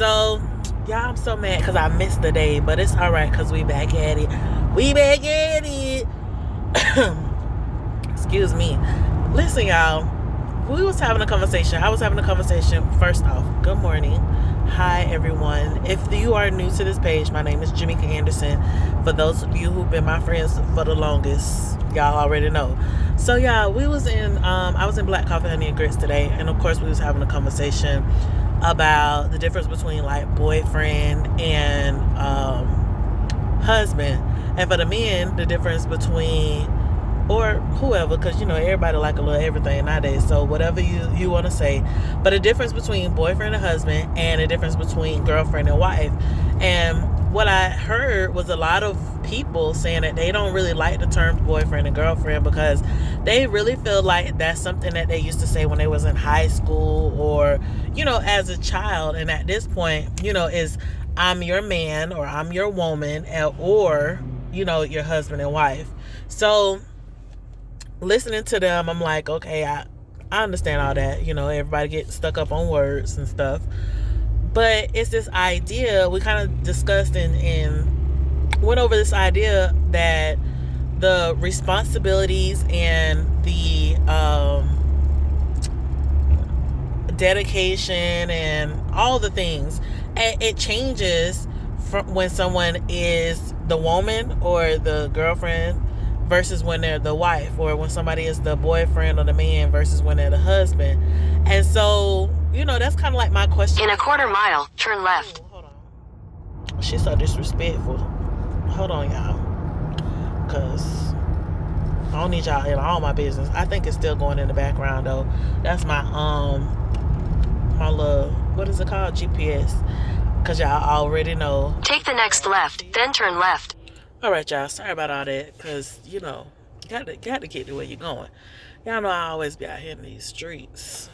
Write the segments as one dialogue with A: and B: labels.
A: So, y'all, I'm so mad because I missed the day, but it's all right because we back at it. We back at it. Excuse me. Listen, y'all. We was having a conversation. I was having a conversation. First off, good morning. Hi, everyone. If you are new to this page, my name is Jamaica Anderson. For those of you who've been my friends for the longest, y'all already know. So, yeah, we was in. I was in Black Coffee, Honey, and Grits today, and of course, we was having a conversation about the difference between like boyfriend and husband, and for the men, the difference between or whoever, because everybody like a little everything nowadays, so whatever you want to say, but the difference between boyfriend and husband, and the difference between girlfriend and wife. And what I heard was a lot of people saying that they don't really like the terms boyfriend and girlfriend because they really feel like that's something that they used to say when they was in high school or as a child, and at this point is I'm your man or I'm your woman, or your husband and wife. So listening to them, I'm like, okay, I understand all that. Everybody gets stuck up on words and stuff. But it's this idea we kind of discussed and went over this idea that the responsibilities and the dedication and all the things, it changes from when someone is the woman or the girlfriend versus when they're the wife, or when somebody is the boyfriend or the man versus when they're the husband. And so, that's kind of like my question.
B: In a quarter mile, turn left.
A: Ooh, hold on. She's so disrespectful. Hold on, y'all. Because I don't need y'all in all my business. I think it's still going in the background, though. That's my little, what is it called? GPS. Because y'all already know.
B: Take the next left, then turn left.
A: All right, y'all. Sorry about all that, because got to get to where you're going. Y'all know I always be out here in these streets,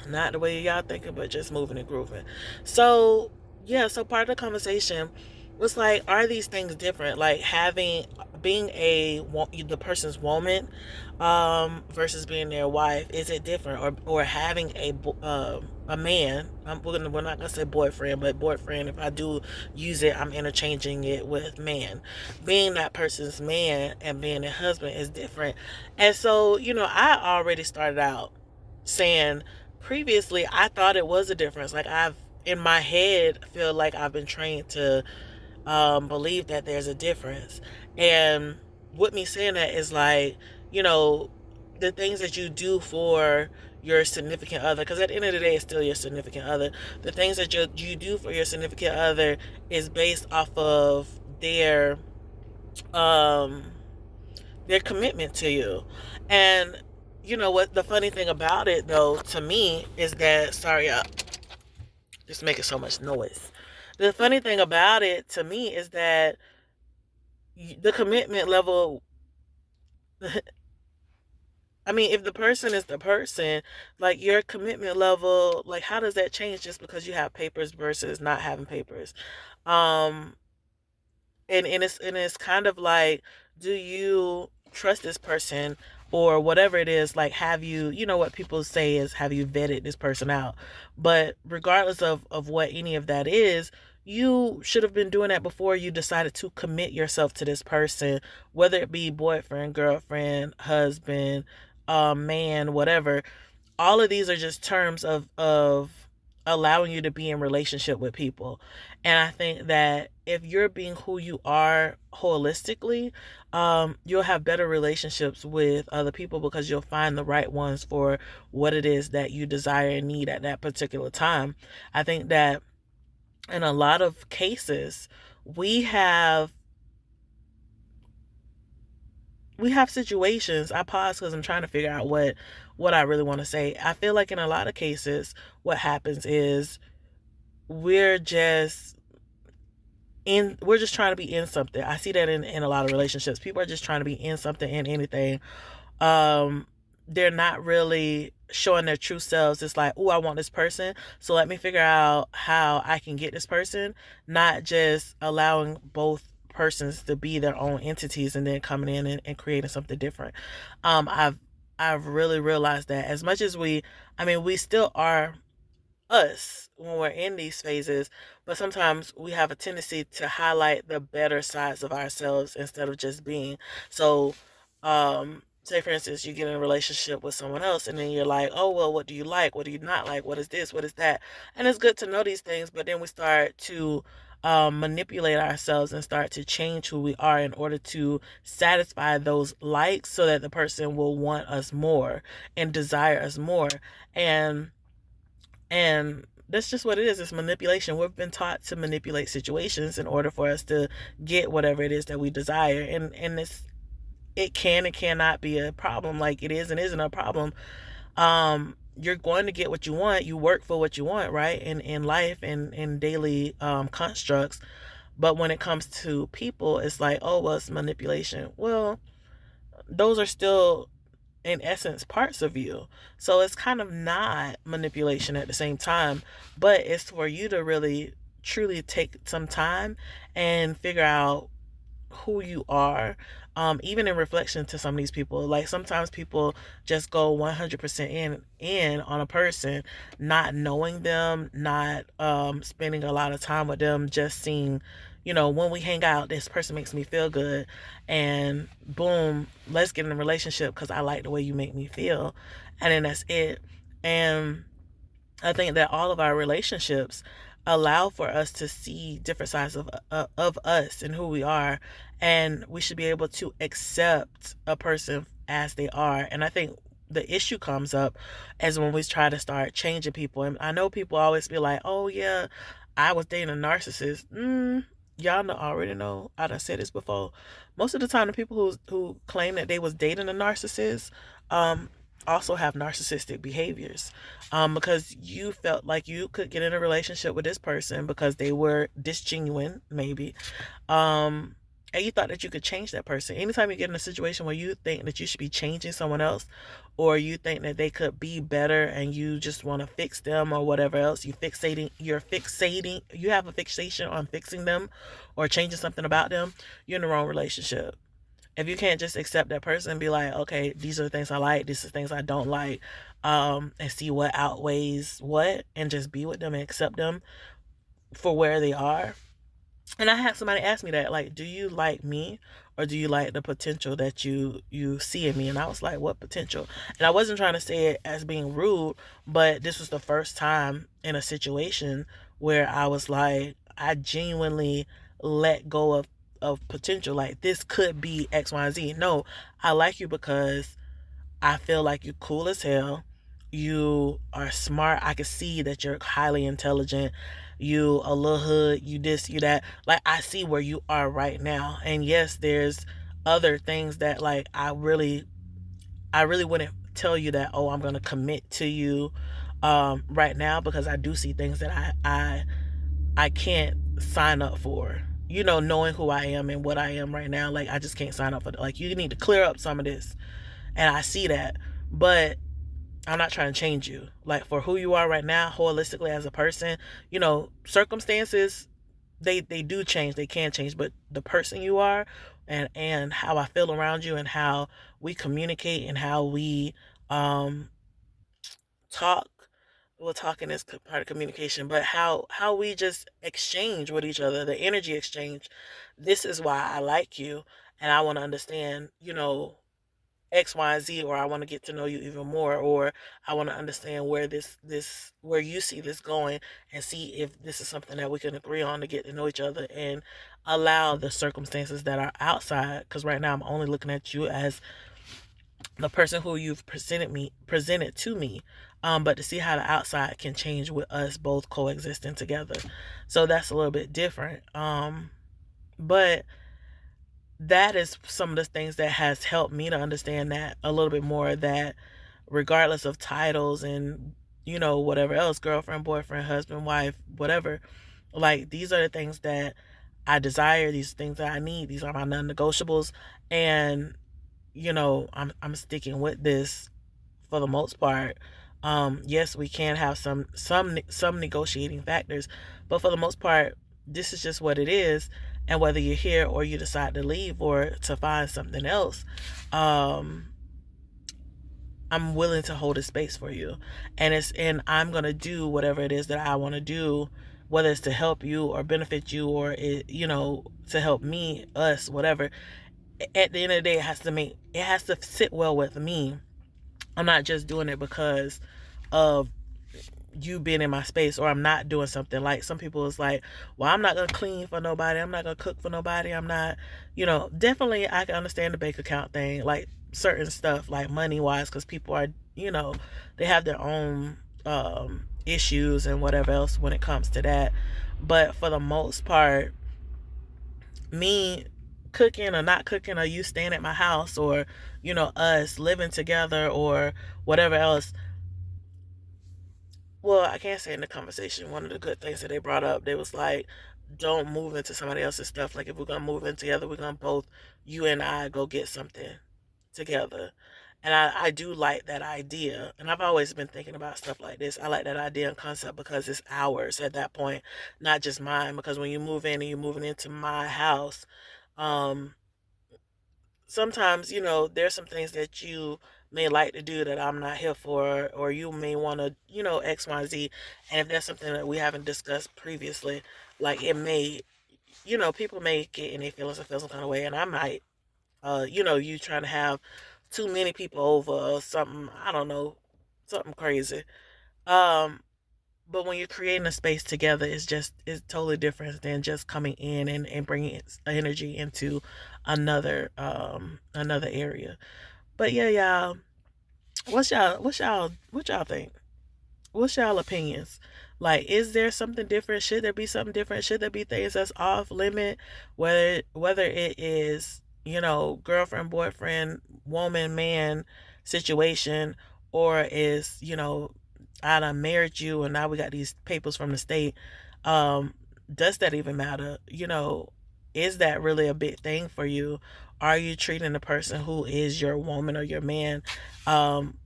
A: not the way y'all thinking, but just moving and grooving. So yeah, so part of the conversation was like, are these things different? Like being the person's woman versus being their wife, is it different? Or having a man, we're not gonna say boyfriend, but boyfriend, if I do use it, I'm interchanging it with man. Being that person's man and being a husband is different. And so I already started out saying previously I thought it was a difference. Like, I've in my head feel like I've been trained to believe that there's a difference. And with me saying that is like, the things that you do for your significant other, because at the end of the day, it's still your significant other. The things that you do for your significant other is based off of um, their commitment to you. And what the funny thing about it, though, to me, is that, sorry, just making so much noise. The funny thing about it to me is that the commitment level, I mean, if the person is the person, like, your commitment level, like, how does that change just because you have papers versus not having papers? Um, and it's kind of like, do you trust this person or whatever it is? Like, have you, what people say is, have you vetted this person out? But regardless of what any of that is, you should have been doing that before you decided to commit yourself to this person, whether it be boyfriend, girlfriend, husband, man, whatever. All of these are just terms of allowing you to be in relationship with people. And I think that if you're being who you are holistically, you'll have better relationships with other people because you'll find the right ones for what it is that you desire and need at that particular time. I think that in a lot of cases, we have situations. I pause because I'm trying to figure out what I really want to say. I feel like in a lot of cases, what happens is we're just trying to be in something. I see that in a lot of relationships. People are just trying to be in something, in anything. They're not really showing their true selves. It's like, oh, I want this person, so let me figure out how I can get this person, not just allowing both persons to be their own entities and then coming in and creating something different. I've really realized that as much as we still are us when we're in these phases, but sometimes we have a tendency to highlight the better sides of ourselves instead of just being. So, say for instance, you get in a relationship with someone else and then you're like, oh, well, what do you like? What do you not like? What is this? What is that? And it's good to know these things, but then we start to manipulate ourselves and start to change who we are in order to satisfy those likes so that the person will want us more and desire us more. And that's just what it is. It's manipulation. We've been taught to manipulate situations in order for us to get whatever it is that we desire. And it can and cannot be a problem. Like, it is and isn't a problem. You're going to get what you want. You work for what you want, right? In life and in daily constructs. But when it comes to people, it's like, oh, well, it's manipulation. Well, those are still in essence parts of you, so it's kind of not manipulation at the same time, but it's for you to really truly take some time and figure out who you are, even in reflection to some of these people. Like, sometimes people just go 100% in on a person, not knowing them, not spending a lot of time with them, just seeing, when we hang out, this person makes me feel good, and boom, let's get in a relationship because I like the way you make me feel, and then that's it. And I think that all of our relationships allow for us to see different sides of us and who we are, and we should be able to accept a person as they are. And I think the issue comes up as when we try to start changing people. And I know people always be like, "Oh yeah, I was dating a narcissist." Y'all already know. I done said this before. Most of the time, the people who claim that they was dating a narcissist, also have narcissistic behaviors, because you felt like you could get in a relationship with this person because they were disgenuine, maybe, and you thought that you could change that person. Anytime you get in a situation where you think that you should be changing someone else, or you think that they could be better and you just want to fix them or whatever else, you have a fixation on fixing them or changing something about them, you're in the wrong relationship. If you can't just accept that person and be like, okay, these are the things I like, these are the things I don't like, and see what outweighs what, and just be with them and accept them for where they are. And I had somebody ask me that, like, do you like me or do you like the potential that you see in me? And I was like, what potential? And I wasn't trying to say it as being rude, but this was the first time in a situation where I was like, I genuinely let go of potential. Like, this could be X, Y, and Z. No, I like you because I feel like you're cool as hell. You are smart. I can see that you're highly intelligent. You a little hood. You this, you that. Like, I see where you are right now. And yes, there's other things that, like, I really wouldn't tell you that, oh, I'm gonna commit to you right now, because I do see things that I can't sign up for. Knowing who I am and what I am right now, like, I just can't sign up for that. Like, you need to clear up some of this. And I see that. But I'm not trying to change you. Like, for who you are right now, holistically as a person, circumstances, they do change. They can change. But the person you are, and how I feel around you, and how we communicate, and how we talk. Well, talking is part of communication, but how we just exchange with each other, the energy exchange. This is why I like you, and I want to understand, X, Y, and Z, or I want to get to know you even more, or I want to understand where where you see this going, and see if this is something that we can agree on to get to know each other, and allow the circumstances that are outside. Because right now I'm only looking at you as the person who you've presented to me, but to see how the outside can change with us both coexisting together. So that's a little bit different. But that is some of the things that has helped me to understand that a little bit more, that regardless of titles and whatever else, girlfriend, boyfriend, husband, wife, whatever, like, these are the things that I desire, these things that I need, these are my non-negotiables. And I'm sticking with this for the most part. Yes, we can have some negotiating factors, but for the most part, this is just what it is. And whether you're here or you decide to leave or to find something else, I'm I'm willing to hold a space for you. And I'm going to do whatever it is that I want to do, whether it's to help you or benefit you, or to help me, us, whatever. At the end of the day, it has to sit well with me. I'm not just doing it because of you being in my space, or I'm not doing something. Like some people is like, well, I'm not gonna clean for nobody, I'm not gonna cook for nobody, I'm not, definitely I can understand the bank account thing, like certain stuff, like money wise, because people are, they have their own issues and whatever else when it comes to that. But for the most part, me cooking or not cooking, or you staying at my house, or us living together, or whatever else. Well, I can't say in the conversation, one of the good things that they brought up, they was like, don't move into somebody else's stuff. Like if we're gonna move in together, we're gonna both, you and I, go get something together. And I do like that idea. And I've always been thinking about stuff like this. I like that idea and concept because it's ours at that point, not just mine. Because when you move in and you're moving into my house, um, sometimes, there's some things that you may like to do that I'm not here for, or you may want to, X, Y, Z. And if there's something that we haven't discussed previously, like it may, people may get in their feelings and feel some kind of way. And I might, you trying to have too many people over or something, I don't know, something crazy. Um, but when you're creating a space together, it's totally different than just coming in and bringing energy into another area. But yeah, y'all, what y'all think? What's y'all opinions? Like, is there something different? Should there be something different? Should there be things that's off limit? Whether it is, girlfriend, boyfriend, woman, man situation, or is, I done married you and now we got these papers from the state. Um, does that even matter? Is that really a big thing for you? Are you treating the person who is your woman or your man um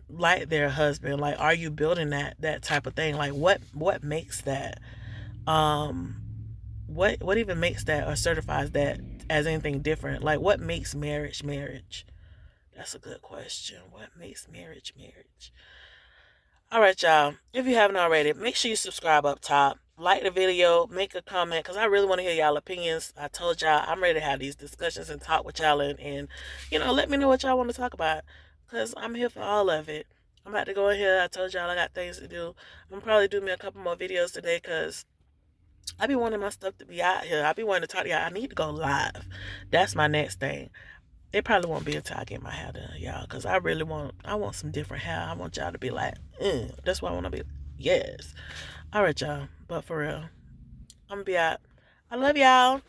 A: like their husband? Like, are you building that type of thing? Like, what makes that, um what even makes that or certifies that as anything different? Like, what makes marriage? That's a good question. What makes marriage? All right, y'all, if you haven't already, make sure you subscribe up top, like the video, make a comment, because I really want to hear y'all opinions. I told y'all I'm ready to have these discussions and talk with y'all, and let me know what y'all want to talk about, because I'm here for all of it. I'm about to go in here. I told y'all I got things to do. I'm gonna probably do me a couple more videos today, because I be wanting my stuff to be out here. I be wanting to talk to y'all. I need to go live. That's my next thing. It probably won't be until I get my hair done, y'all, because I want some different hair. I want y'all to be like, that's why I want to be, yes. All right, y'all. But for real, I'm gonna be out. I love y'all.